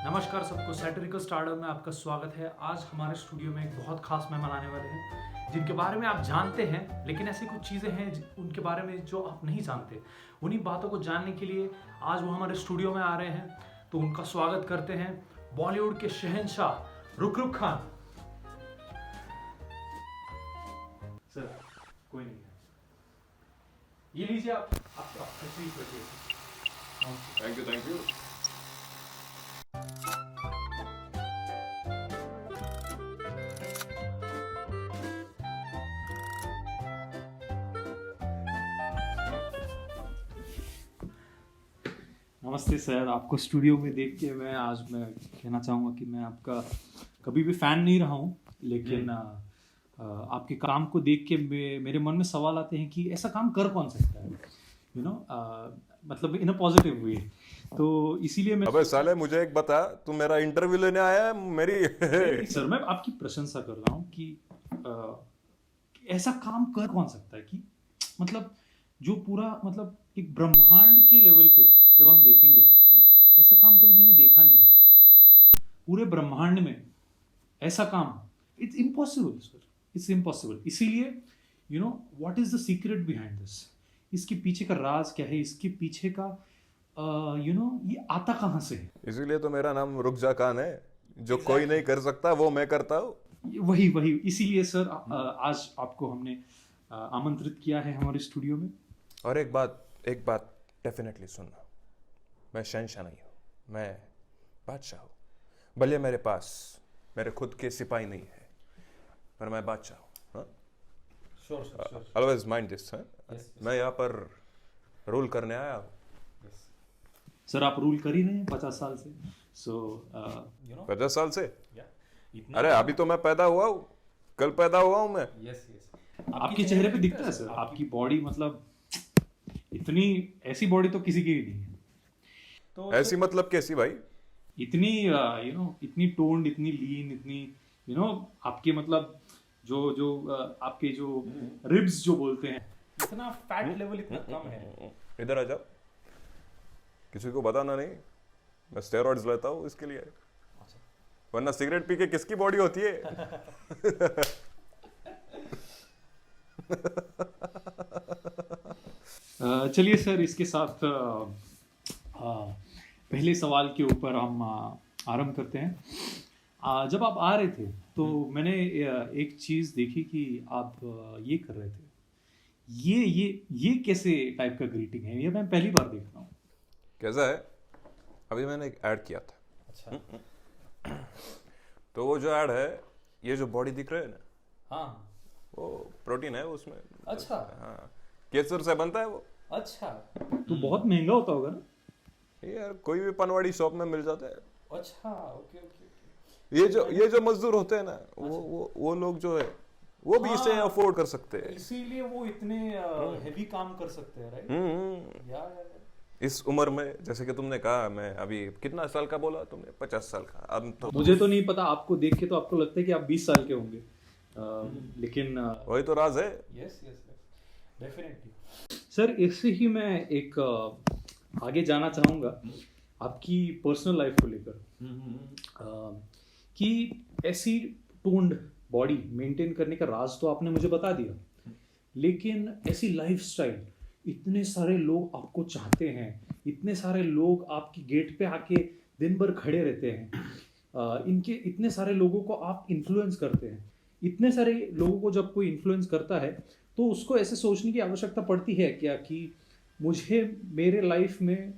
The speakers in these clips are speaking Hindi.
नमस्कार सबको, सैटिरिकल स्टारडम में आपका स्वागत है। आज हमारे स्टूडियो में एक बहुत खास मेहमान आने वाले हैं जिनके बारे में आप जानते हैं, लेकिन ऐसी कुछ चीज़ें हैं उनके बारे में जो आप नहीं जानते। उन्हीं बातों को जानने के लिए आज वो हमारे स्टूडियो में आ रहे हैं, तो उनका स्वागत करते हैं बॉलीवुड के शहंशाह रुक खान। सर कोई नहीं है, ये लीजिए आप तशरीफ रखिए। Thank you. नमस्ते सर, आपको स्टूडियो में देख के मैं कहना चाहूँगा कि मैं आपका कभी भी फ़ैन नहीं रहा हूँ, लेकिन आपके काम को देख के मेरे मन में सवाल आते हैं कि ऐसा काम कर कौन सकता है, मतलब इन अ पॉजिटिव वे। तो इसीलिए मैं अबे साले मुझे एक बता, तू मेरा इंटरव्यू लेने आया है मेरी सर मैं आपकी प्रशंसा कर रहा हूँ कि ऐसा काम कर कौन सकता है कि मतलब जो पूरा मतलब एक ब्रह्मांड के लेवल पे जब हम देखेंगे, ऐसा काम कभी मैंने देखा नहीं पूरे ब्रह्मांड में। ऐसा काम it's impossible sir, it's impossible. इसीलिए what is the secret behind this, इसके पीछे का राज क्या है, इसके पीछे का ये आता कहाँ से है। इसीलिए तो मेरा नाम रुकजा खान है। जो कोई नहीं कर सकता वो मैं करता हूँ। वही इसीलिए सर आज आपको हमने आमंत्रित किया है हमारे स्टूडियो में। और एक बात डेफिनेटली सुनना, मैं शहंशाह नहीं हूँ, मैं बादशाह हूँ। भले मेरे पास मेरे खुद के सिपाही नहीं है, पर मैं बादशाह हूँ। Always mind this. मैं यहाँ पर रूल करने आया हूँ। सर आप रूल कर ही रहे हैं 50 साल से। 50 साल से? अरे अभी तो मैं पैदा हुआ हूँ, कल पैदा हुआ हूँ मैं। आपके चेहरे पे दिखता है सर, आपकी बॉडी मतलब इतनी ऐसी बॉडी तो किसी की भी नहीं है। तो ऐसी मतलब कैसी भाई? इतनी इतनी टोन्ड, इतनी लीन, इतनी आपके मतलब जो आपके जो रिब्स जो बोलते हैं, इतना फैट लेवल इतना कम है। इधर आ जाओ, किसी को बताना नहीं, मैं स्टेरॉइड्स लेता हूँ इसके लिए। वरना सिगरेट पी के किसकी बॉडी होती है? चलिए सर, इसके साथ पहले सवाल के ऊपर हम आरंभ करते हैं। जब आप आ रहे थे तो मैंने एक चीज़ देखी कि आप ये कर रहे थे। ये कैसे टाइप का ग्रीटिंग है? ये मैं पहली बार देख रहा हूँ। कैसा है? अभी मैंने एक ऐड किया था। अच्छा। तो वो जो ऐड है, ये जो बॉडी दिख रहा है ना, हाँ, वो प्रोटीन है उसमें। अच्छा। हाँ, केसर से बनता है वो। अच्छा, तो बहुत महंगा होता होगा ना? यार कोई भी पनवाड़ी शॉप में मिल जाता है। अच्छा, ओके। ये जो मजदूर होते हैं ना, वो लोग जो है वो भी इसे अफोर्ड कर सकते हैं। इसीलिए वो इतने हेवी काम कर सकते हैं, राइट? यार इस उम्र में, जैसे कि तुमने कहा, मैं अभी कितना साल का बोला तुमने? 50 साल का। अब तो मुझे तो नहीं पता, आपको देख के तो आपको लगता है कि आप 20 साल के होंगे, लेकिन वही तो राज है। Yes definitely. सर इससे ही मैं एक आगे जाना चाहूँगा आपकी पर्सनल लाइफ को लेकर, कि ऐसी टोन्ड बॉडी मेंटेन करने का राज तो आपने मुझे बता दिया, लेकिन ऐसी लाइफस्टाइल, इतने सारे लोग आपको चाहते हैं, इतने सारे लोग आपकी गेट पे आके दिन भर खड़े रहते हैं, इनके इतने सारे लोगों को आप इन्फ्लुएंस करते हैं। इतने सारे लोगों को जब कोई इन्फ्लुएंस करता है तो उसको ऐसे सोचने की आवश्यकता पड़ती है क्या कि मुझे मेरे लाइफ में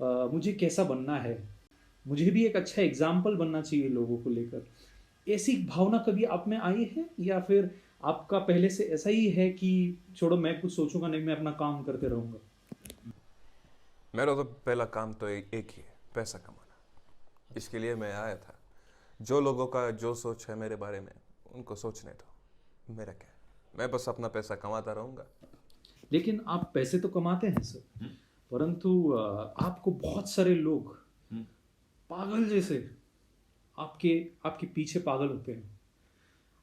मुझे कैसा बनना है, मुझे भी एक अच्छा एग्जाम्पल बनना चाहिए लोगों को लेकर। ऐसी भावना कभी आप में आई है, या फिर आपका पहले से ऐसा ही है कि छोड़ो मैं कुछ सोचूंगा नहीं, मैं अपना काम करते रहूंगा? मेरा तो पहला काम तो एक ही है, पैसा कमाना। इसके लिए मैं आया था। जो लोगों का जो सोच है मेरे बारे में, उनको सोचने दो, मेरा क्या है, मैं बस अपना पैसा कमाता रहूंगा। लेकिन आप पैसे तो कमाते हैं सर, परंतु आपको बहुत सारे लोग पागल जैसे आपके पीछे पागल होते हैं।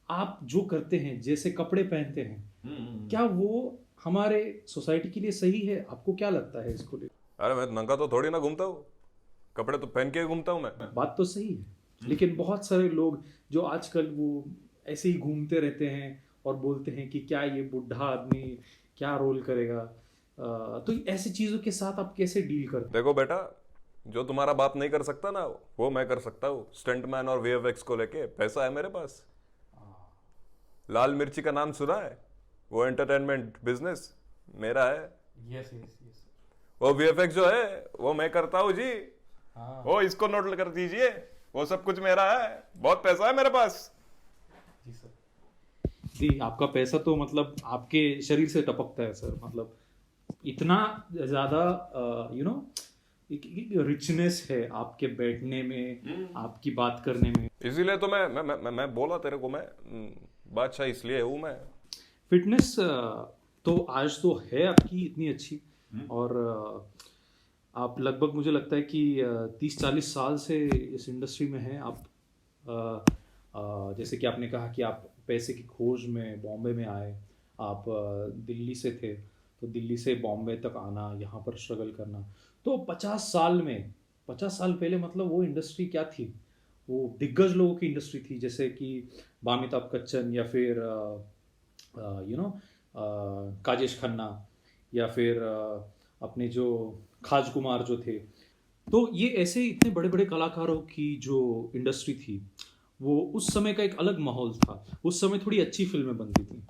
आप जो करते हैं, जैसे कपड़े पहनते हैं, क्या वो हमारे सोसाइटी के लिए सही है? आपको क्या लगता है इसको लेकर? अरे मैं नंगा तो थोड़ी ना घूमता हूँ। कपड़े तो पहन के घूमता हूँ मैं। बात तो सही है, लेकिन बहुत सारे लोग जो आजकल वो ऐसे ही घूमते रहते हैं और बोलते हैं कि क्या ये बुढ़ा आदमी क्या रोल करेगा। तो ऐसी चीज़ों के साथ आप कैसे डील करते हैं? देखो बेटा, जो तुम्हारा बाप नहीं कर सकता ना, वो मैं कर सकता हूँ। स्टंटमैन और वीएफएक्स को लेके पैसा है मेरे पास। लाल मिर्ची का नाम सुना है? वो एंटरटेनमेंट बिजनेस मेरा है। Yes yes yes. वो वीएफएक्स जो है वो मैं करता हूँ जी। हाँ वो इसको नोट कर दीजिए, वो सब कुछ मेरा है। बहुत पैसा है मेरे पास। जी सर। जी, आपका पैसा तो मतलब आपके शरीर से टपकता है सर, मतलब इतना ज़्यादा यू नो रिचनेस है आपके बैठने में, आपकी बात करने में। इसीलिए तो मैं बोला तेरे को, मैं बादशाह इसलिए हूँ मैं। फिटनेस तो आज तो है आपकी इतनी अच्छी, और आप लगभग मुझे लगता है कि 30-40 साल से इस इंडस्ट्री में हैं आप। जैसे कि आपने कहा कि आप पैसे की खोज में बॉम्बे में आए, आप दिल्ली से थे, तो दिल्ली से बॉम्बे तक आना, यहाँ पर स्ट्रगल करना। तो 50 साल पहले मतलब वो इंडस्ट्री क्या थी? वो दिग्गज लोगों की इंडस्ट्री थी, जैसे कि अमिताभ बच्चन या फिर काजेश खन्ना, या फिर अपने जो खाज कुमार जो थे। तो ये ऐसे इतने बड़े बड़े कलाकारों की जो इंडस्ट्री थी, वो उस समय का एक अलग माहौल था। उस समय थोड़ी अच्छी फिल्में बनती थी।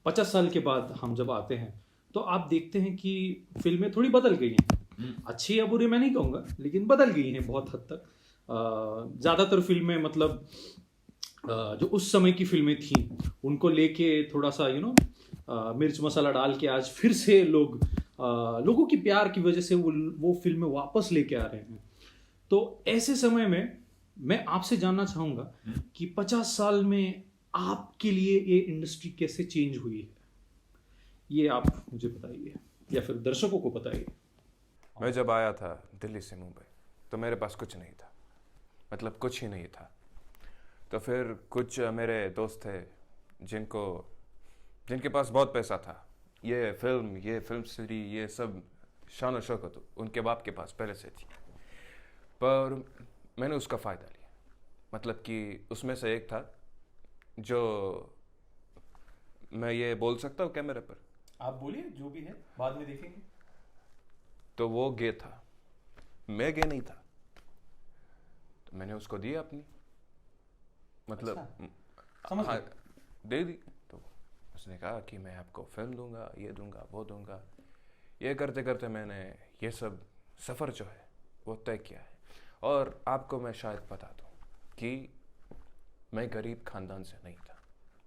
50 साल के बाद हम जब आते हैं तो आप देखते हैं कि फिल्में थोड़ी बदल गई हैं। अच्छी या बुरी मैं नहीं कहूँगा, लेकिन बदल गई हैं बहुत हद तक। ज़्यादातर फिल्में मतलब जो उस समय की फिल्में थी उनको लेके थोड़ा सा मिर्च मसाला डाल के आज फिर से लोगों की प्यार की वजह से वो फिल्में वापस लेके आ रहे हैं। तो ऐसे समय में मैं आपसे जानना चाहूँगा कि 50 साल में आपके लिए ये इंडस्ट्री कैसे चेंज हुई है, ये आप मुझे बताइए या फिर दर्शकों को बताइए। मैं जब आया था दिल्ली से मुंबई तो मेरे पास कुछ नहीं था, मतलब कुछ ही नहीं था। तो फिर कुछ मेरे दोस्त थे जिनके पास बहुत पैसा था। ये फिल्म सिटी, ये सब शान और शौकत उनके बाप के पास पहले से थी। पर मैंने उसका फ़ायदा लिया। मतलब कि उसमें से एक था जो, मैं ये बोल सकता हूँ कैमरे पर? आप बोलिए, जो भी है बाद में देखेंगे। तो वो गे था, मैं गे नहीं था। तो मैंने उसको दिया अपनी, मतलब समझ हाँ, गए। दे दी। तो उसने कहा कि मैं आपको फिल्म दूंगा, ये दूंगा, वो दूंगा। ये करते करते मैंने ये सब सफ़र जो है वो तय किया है। और आपको मैं शायद बता दूं कि मैं गरीब खानदान से नहीं था।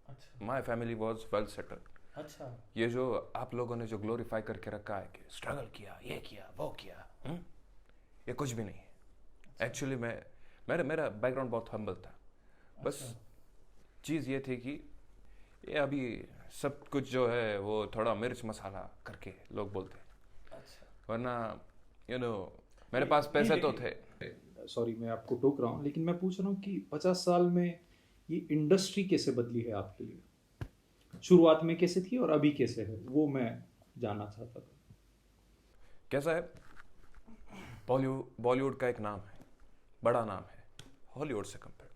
अच्छा my family was well settled. अच्छा। ये जो आप लोगों ने जो ग्लोरीफाई करके रखा है कि स्ट्रगल किया, ये किया, वो किया, ये कुछ भी नहीं है। एक्चुअली मेरा बैकग्राउंड बहुत हम्बल था। बस चीज़ ये थी कि ये अभी सब कुछ जो है वो थोड़ा मिर्च मसाला करके लोग बोलते हैं। वरना मेरे पास पैसे तो थे। सॉरी मैं आपको टोक रहा हूँ, लेकिन मैं पूछ रहा हूँ कि 50 साल में ये इंडस्ट्री कैसे बदली है आपके लिए? शुरुआत में कैसे थी और अभी कैसे है, वो मैं जानना चाहता था। कैसा है, बॉलीवुड का एक नाम है, बड़ा नाम है हॉलीवुड से कंपेयर।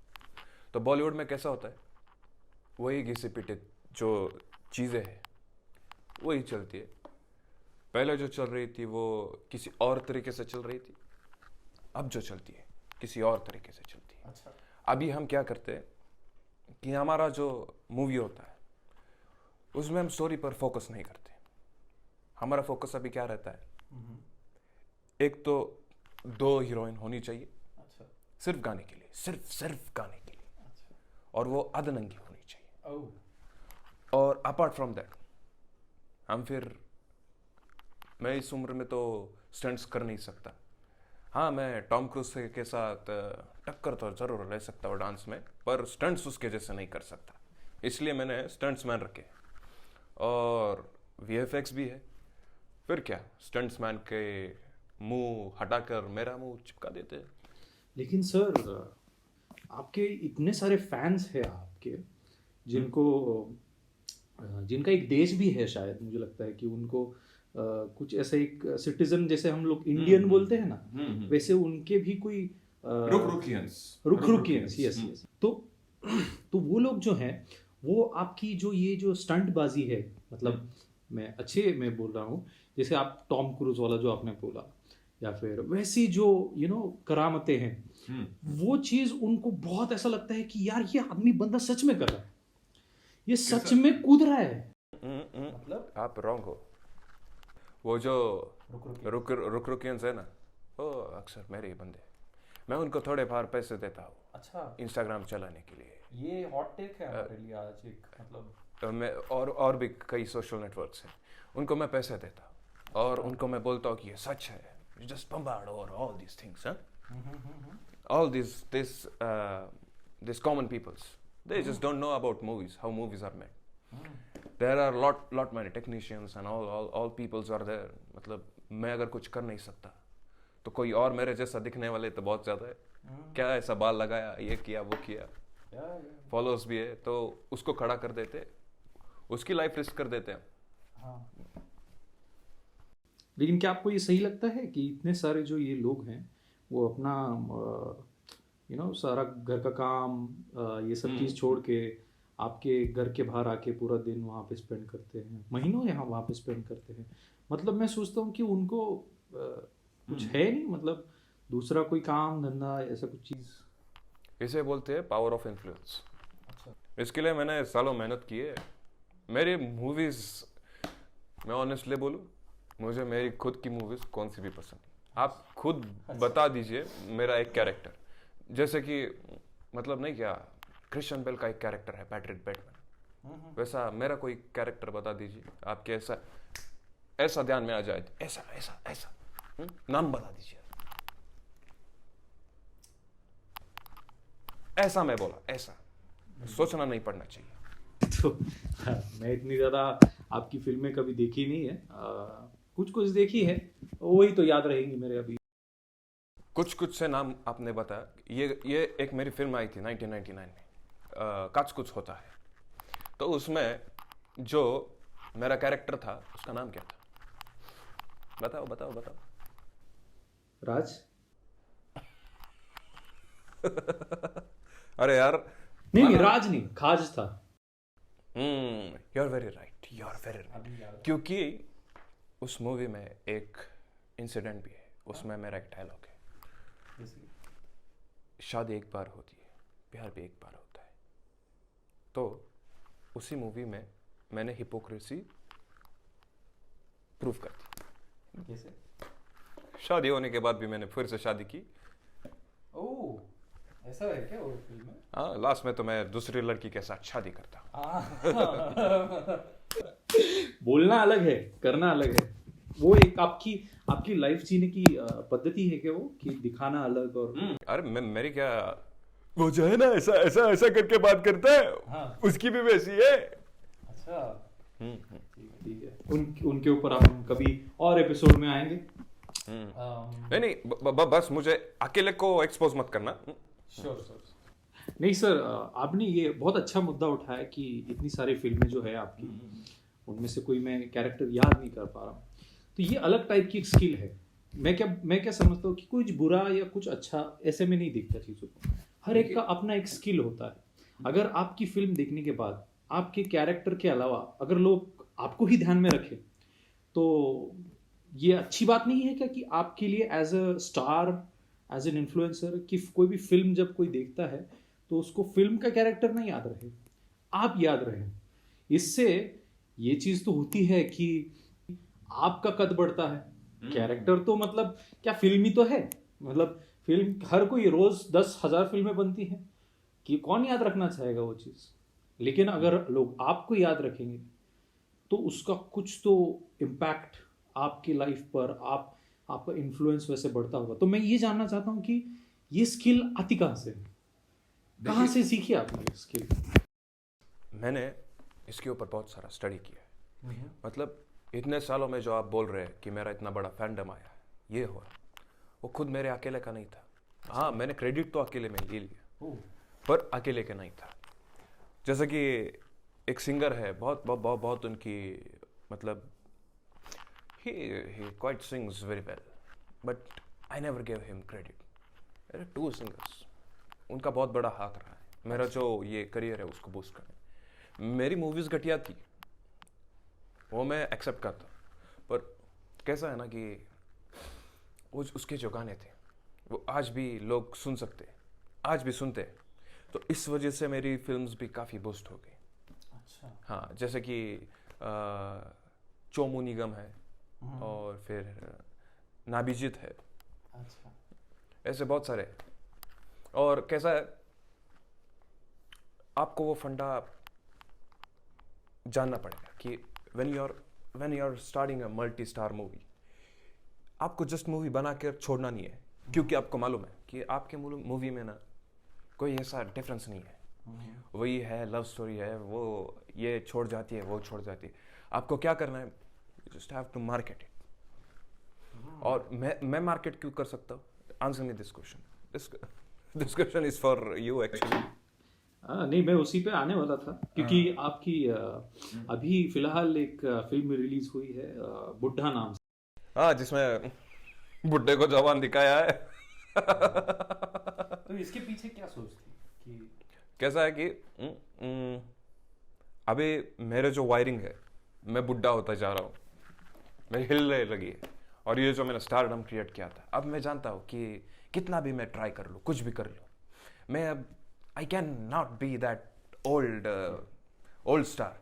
तो बॉलीवुड में कैसा होता है, वही घिसे पिटे जो चीज़ें हैं वही चलती है। पहले जो चल रही थी वो किसी और तरीके से चल रही थी, अब जो चलती है किसी और तरीके से चलती है। अच्छा। अभी हम क्या करते हैं कि हमारा जो मूवी होता है उसमें हम स्टोरी पर फोकस नहीं करते। हमारा फोकस अभी क्या रहता है, एक तो 2 हीरोइन होनी चाहिए। अच्छा। सिर्फ गाने के लिए, सिर्फ गाने के लिए। अच्छा। और वो अधनंगी होनी चाहिए। ओह। और अपार्ट फ्रॉम दैट हम फिर, मैं इस उम्र में तो स्टंट्स कर नहीं सकता। हाँ, मैं टॉम क्रूज के साथ टक्कर तो ज़रूर ले सकता हूँ डांस में, पर स्टंट्स उसके जैसे नहीं कर सकता। इसलिए मैंने स्टंट्स मैन रखे। और वीएफएक्स भी है। फिर क्या, स्टंट्स मैन के मुंह हटाकर मेरा मुंह चिपका देते हैं। लेकिन सर आपके इतने सारे फैंस हैं आपके, जिनका एक देश भी है शायद, मुझे लगता है कि उनको कुछ ऐसे एक सिटीजन, जैसे हम लोग इंडियन बोलते हैं ना, वैसे उनके भी कोई रुकरुकियंस, यस यस। तो वो लोग जो हैं, वो आपकी जो ये जो स्टंटबाजी है, मतलब मैं बोल रहा हूँ, जैसे आप टॉम क्रूज वाला जो आपने बोला, या फिर वैसी जो करामतें हैं, वो चीज उनको बहुत ऐसा लगता है कि यार ये आदमी बंदा सच में कर रहा है, ये सच में कूद रहा है। मतलब आप रॉन्ग हो। वो जो रुकरुकियंस है ना, वो अक्सर मेरे ही बंदे, मैं उनको थोड़े बार पैसे देता हूँ। अच्छा, इंस्टाग्राम चलाने के लिए। ये हॉट टेक है हमारे लिए आज एक, मतलब मैं और भी कई सोशल नेटवर्क्स हैं, उनको मैं पैसे देता हूँ और उनको मैं बोलता हूँ कि ये सच है, जस्ट बम्बार्ड और all these things, all these common peoples, they just don't know about movies, how movies are made. There are lot many technicians and all peoples are there. मतलब मैं अगर कुछ कर नहीं सकता तो कोई और मेरे जैसा दिखने वाले तो बहुत ज्यादा है। क्या ऐसा बाल लगाया, ये किया, वो किया, फॉलोअर्स भी है, तो उसको खड़ा कर देते, उसकी लाइफ रिस्क कर देते हैं। हाँ। लेकिन क्या आपको ये सही लगता है कि इतने सारे जो ये लोग हैं, वो अपना सारा घर का काम, ये सब चीज़ छोड़ के आपके घर के बाहर आके पूरा दिन वहाँ पे स्पेंड करते हैं, महीनों यहाँ वहाँ पे स्पेंड करते हैं? मतलब मैं सोचता हूँ कि उनको कुछ है नहीं, मतलब दूसरा कोई काम धंधा ऐसा कुछ चीज़। इसे बोलते हैं पावर ऑफ इन्फ्लुएंस। अच्छा। इसके लिए मैंने सालों मेहनत की है। मेरी मूवीज, मैं ऑनेस्टली बोलूँ, मुझे मेरी खुद की मूवीज कौन सी भी पसंद नहीं। आप खुद बता दीजिए मेरा एक कैरेक्टर, जैसे कि मतलब नहीं क्या, क्रिश्चियन बेल का एक कैरेक्टर है पैट्रिक बैटमैन, वैसा मेरा कोई कैरेक्टर बता दीजिए आपके, ऐसा ध्यान में आ जाए, ऐसा ऐसा ऐसा नाम बता दीजिए, ऐसा मैं बोला, ऐसा सोचना नहीं पड़ना चाहिए। तो मैं इतनी ज़्यादा आपकी फिल्में कभी देखी नहीं है, कुछ कुछ देखी है, वही तो याद रहेंगी मेरे अभी। कुछ से नाम आपने बताया, ये एक मेरी फिल्म आई थी 1999 में, काच कुछ होता है, तो उसमें जो मेरा कैरेक्टर था उसका नाम क्या था? बताओ बताओ बताओ। राज। अरे यार, नहीं, राज नहीं, खाज था। You are very right, you are very right, क्योंकि उस मूवी में एक इंसिडेंट भी है, उसमें मेरा एक डायलॉग है, शादी एक बार होती है, प्यार भी एक बार होता है। तो उसी मूवी में मैंने हिपोक्रेसी प्रूव कर दी। कैसे? शादी होने के बाद भी मैंने फिर से शादी की। ओह, ऐसा है क्या वो फिल्म में? हाँ, लास्ट में तो मैं दूसरी लड़की के साथ शादी करता हूँ। बोलना अलग है, करना अलग है। वो एक आपकी लाइफ जीने की पद्धति है क्या वो, कि दिखाना अलग और अरे मेरी क्या, वो जो है ना ऐसा ऐसा ऐसा करके बात करता है, हाँ। उसकी भी वैसी है। अच्छा, ठीक है। उनके ऊपर हम कभी और एपिसोड में आएंगे। नहीं, बस मुझे अकेले को एक्सपोज मत करना। श्योर। नहीं सर, आपने ये बहुत अच्छा मुद्दा उठाया कि इतनी सारी फिल्में जो है आपकी, उनमें से कोई मैं कैरेक्टर याद नहीं कर पा रहा हूँ, तो ये अलग टाइप की एक स्किल है। मैं क्या समझता हूँ कि कुछ बुरा या कुछ अच्छा ऐसे में नहीं देखता चीज़ों को, हर एक का अपना एक स्किल होता है। अगर आपकी फिल्म देखने के बाद आपके कैरेक्टर के अलावा अगर लोग आपको ही ध्यान में रखें, तो ये अच्छी बात नहीं है क्या कि आपके लिए as a star, as an influencer, कि कोई भी फिल्म जब कोई देखता है तो उसको फिल्म का कैरेक्टर नहीं याद रहे, आप याद रहे। इससे ये चीज़ तो होती है कि आपका कद बढ़ता है। कैरेक्टर तो मतलब क्या, फिल्म ही तो है, मतलब फिल्म हर कोई रोज 10,000 फिल्में बनती हैं, कि कौन याद रखना चाहेगा वो चीज़। लेकिन अगर लोग आपको याद रखेंगे तो उसका कुछ तो इम्पैक्ट आपकी लाइफ पर, आपका इन्फ्लुएंस वैसे बढ़ता होगा। तो मैं ये जानना चाहता हूँ कि ये स्किल आती कहाँ से, कहाँ से सीखी आपने ये स्किल? मैंने इसके ऊपर बहुत सारा स्टडी किया है। मतलब इतने सालों में जो आप बोल रहे हैं कि मेरा इतना बड़ा फैंडम आया, ये हुआ, वो खुद मेरे अकेले का नहीं था। हाँ, मैंने क्रेडिट तो अकेले में ले लिया, पर अकेले का नहीं था। जैसे कि एक सिंगर है, बहुत बहुत बहुत, बहुत उनकी मतलब he quite sings very well, but I never gave him credit. There are two singers. उनका बहुत बड़ा हाथ रहा है मेरा जो ये करियर है उसको बूस्ट करने। मेरी मूवीज घटिया थी, वो मैं एक्सेप्ट करता, पर कैसा है ना कि वो उसके जो गाने थे वो आज भी लोग सुन सकते, आज भी सुनते, तो इस वजह से मेरी फिल्म्स भी काफ़ी बूस्ट हो गई। अच्छा। हाँ, जैसे कि चोमू निगम है और फिर नाबिजित है। अच्छा। ऐसे बहुत सारे। और कैसा है, आपको वो फंडा जानना पड़ेगा कि when you are starting a multi star movie, आपको जस्ट मूवी बना कर छोड़ना नहीं है, क्योंकि आपको मालूम है कि आपके मूवी में ना कोई ऐसा डिफरेंस नहीं है, वही है, लव स्टोरी है, वो ये छोड़ जाती है, वो छोड़ जाती है। आपको क्या करना है, you just have to market it. और मैं मार्केट क्यों कर सकता हूँ? Answer me this question. This question is for you actually. नहीं, मैं उसी पे आने वाला था, क्योंकि आपकी अभी फिलहाल एक फिल्म रिलीज हुई है बुड्ढा नाम से। हाँ, जिसमें बुड्ढे को जवान दिखाया है। तो इसके पीछे क्या सोच थी कि कैसा है कि अभी मेरे जो वायरिंग है, मैं बुड्ढा होता जा रहा हूँ, मेरी हिलने लगी है, और ये जो मैंने स्टारडम क्रिएट किया था, अब मैं जानता हूँ कि कितना भी मैं ट्राई कर लूँ, कुछ भी कर लूँ, मैं अब I can not be that old star.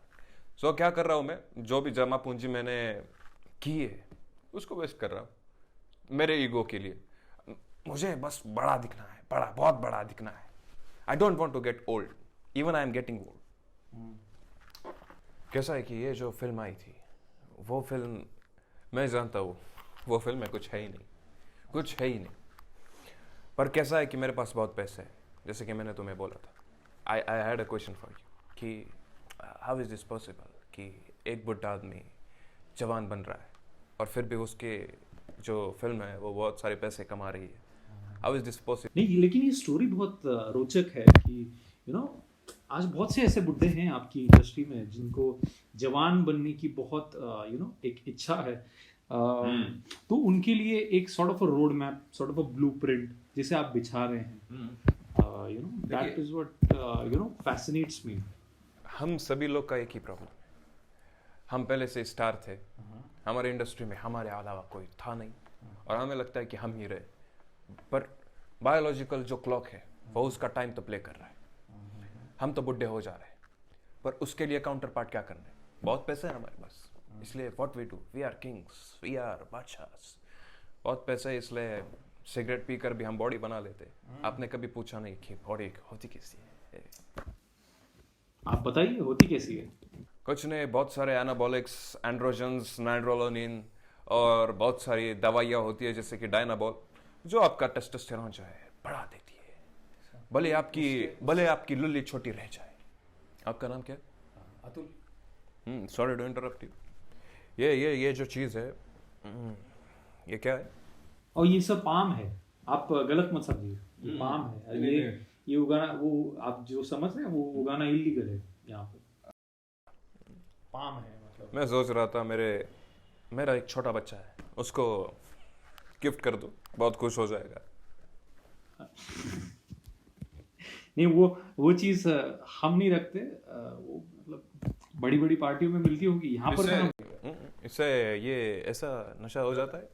So क्या कर रहा हूँ मैं, जो भी जमा पूंजी मैंने की है उसको वेस्ट कर रहा हूँ मेरे ईगो के लिए। मुझे बस बड़ा दिखना है, बहुत बड़ा दिखना है। I don't want to get old, even I am getting old. कैसा है कि ये जो फिल्म आई थी, वो फिल्म मैं जानता हूँ वो फिल्म में कुछ है ही नहीं, कुछ है ही नहीं। पर कैसा है कि मेरे पास बहुत पैसे हैं, जैसे कि मैंने तुम्हें बोला था। I had a question for you कि हाउ इज दिस पॉसिबल कि एक बुढ़ा आदमी जवान बन रहा है और फिर भी उसके जो फिल्म है वो बहुत सारे पैसे कमा रही है। How is this possible? नहीं, लेकिन ये स्टोरी बहुत रोचक है कि आज बहुत से ऐसे बुड्ढे हैं आपकी इंडस्ट्री में जिनको जवान बनने की बहुत एक इच्छा है। तो उनके लिए एक sort of a road map, sort of a blueprint जिसे आप बिछा रहे हैं, that is what fascinates me. हम सभी लोग का एक ही प्रॉब्लम है, हम पहले से स्टार थे, हमारे इंडस्ट्री में हमारे अलावा कोई था नहीं, और हमें लगता है कि हम ही रहे, पर बायोलॉजिकल जो क्लॉक है वो उसका टाइम तो प्ले कर रहा है। हम तो बुढ़े हो जा रहे हैं, पर उसके लिए काउंटर पार्ट क्या करना है? बहुत पैसे हैं हमारे पास, इसलिए what we do, we are kings, we are बादशाहs। बहुत पैसे, इसलिए सिगरेट पीकर भी हम बॉडी बना लेते। आपने कभी पूछा नहीं कि बॉडी होती कैसी है? आप बताइए, होती कैसी है? कुछ नहीं, बहुत सारे एनाबॉलिक्स, एंड्रोजन्स, नाइट्रोलोनिन और बहुत सारी दवाइयाँ होती है, जैसे कि डायनाबॉल, जो आपका टेस्टोस्टेरोन जो है बढ़ा देती है, भले आपकी लुल्ली छोटी रह जाए। आपका नाम क्या है? Atul. Sorry to interrupt you. ये जो चीज़ है, ये क्या है? और ये सब पाम है, आप गलत मत समझिए, ये पाम है। ये उगाना, वो आप जो समझ रहे हैं वो उगाना इलीगल है यहाँ पे। पाम है मतलब। मैं सोच रहा था मेरा एक छोटा बच्चा है, उसको गिफ्ट कर दो, बहुत खुश हो जाएगा। नहीं, वो चीज हम नहीं रखते, वो मतलब बड़ी बड़ी पार्टियों में मिलती होगी, यहाँ पर इससे ये ऐसा नशा हो जाता है?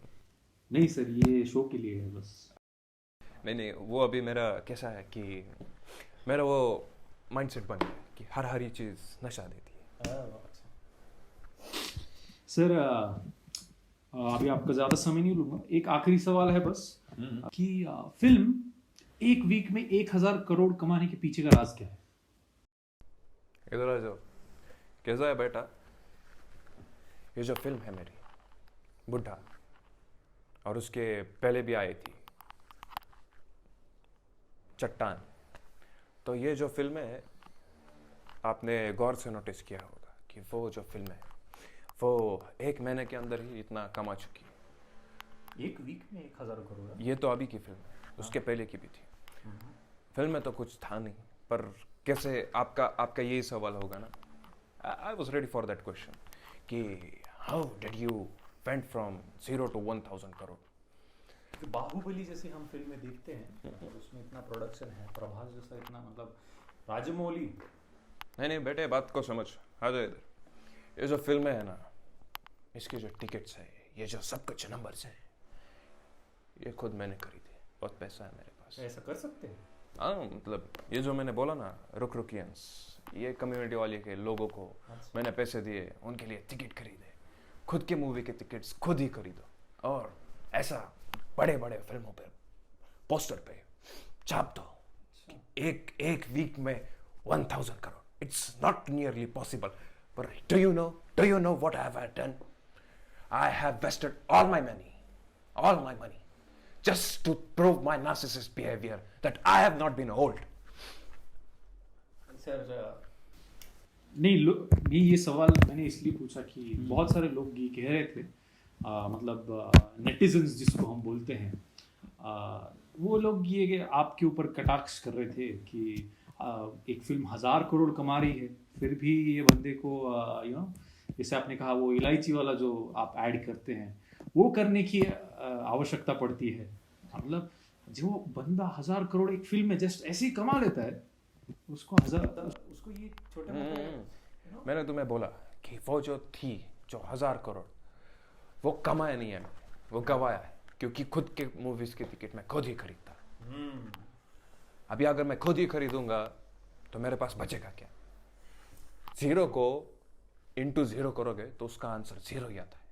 नहीं सर, ये शो के लिए है बस। नहीं, वो अभी मेरा कैसा है कि मेरा वो माइंडसेट बन गया कि हर ही चीज़ नशा देती है। सर अभी आपका ज़्यादा समय नहीं लूँगा, एक आखिरी सवाल है बस कि फिल्म एक वीक में 1000 करोड़ कमाने के पीछे का राज क्या है? इधर आ जाओ। कैसा है बेटा, ये जो फिल्म है मेरी बुड्ढा, और उसके पहले भी आई थी चट्टान, तो ये जो फिल्म है आपने गौर से नोटिस किया होगा कि वो जो फिल्म है वो 1 महीने के अंदर ही इतना कमा चुकी है। एक वीक में 1000 करोड़? ये तो अभी की फिल्म है, उसके पहले की भी थी। फिल्म में तो कुछ था नहीं, पर कैसे आपका यही सवाल होगा ना। I was ready for that question कि how did you went from 0 to 1000 crore. तो बाहुबली जैसी हम फिल्में देखते हैं और उसमें इतना प्रोडक्शन है, प्रभास जैसा इतना मतलब राजमौली. नहीं बेटे, बात को समझ. आ जाओ इधर. ये जो फिल्में है ना, इसके जो टिकट्स है, ये जो सब कुछ नंबर्स है, ये खुद मैंने खरीदे. बहुत पैसा है मेरे पास. ऐसा कर सकते हैं? हाँ, मतलब ये जो मैंने बोला ना, रुकियंस, ये कम्युनिटी वाले के लोगों को मैंने पैसे दिए, उनके लिए टिकट खरीदे. खुद के मूवी के टिकट्स खुद ही खरीदो और ऐसा बड़े बड़े फिल्मों पे पोस्टर पे छाप दो. एक वीक में 1000 crore. It's not nearly possible. But do you know what I have done? I have wasted all my money, just to prove my narcissist behavior that I have not been old. Sir नहीं, ये सवाल मैंने इसलिए पूछा कि बहुत सारे लोग ये कह रहे थे, मतलब नेटिजन्स जिसको हम बोलते हैं, वो लोग ये आपके ऊपर कटाक्ष कर रहे थे कि एक फिल्म 1000 करोड़ कमा रही है, फिर भी ये बंदे को जैसे आपने कहा वो इलायची वाला जो आप ऐड करते हैं वो करने की आवश्यकता पड़ती है. मतलब जो बंदा 1000 करोड़ एक फिल्म में जस्ट ऐसे ही कमा लेता है, उसको ये छोटे मोटे. मैंने तुम्हें बोला कि वो जो 1000 करोड़ वो कमाया नहीं है, वो गवाया है, क्योंकि खुद के मूवीज के टिकट मैं खुद ही खरीदता. अभी अगर मैं खुद ही खरीदूंगा तो मेरे पास बचेगा क्या? 0 को into 0 करोगे तो उसका आंसर 0 ही आता है.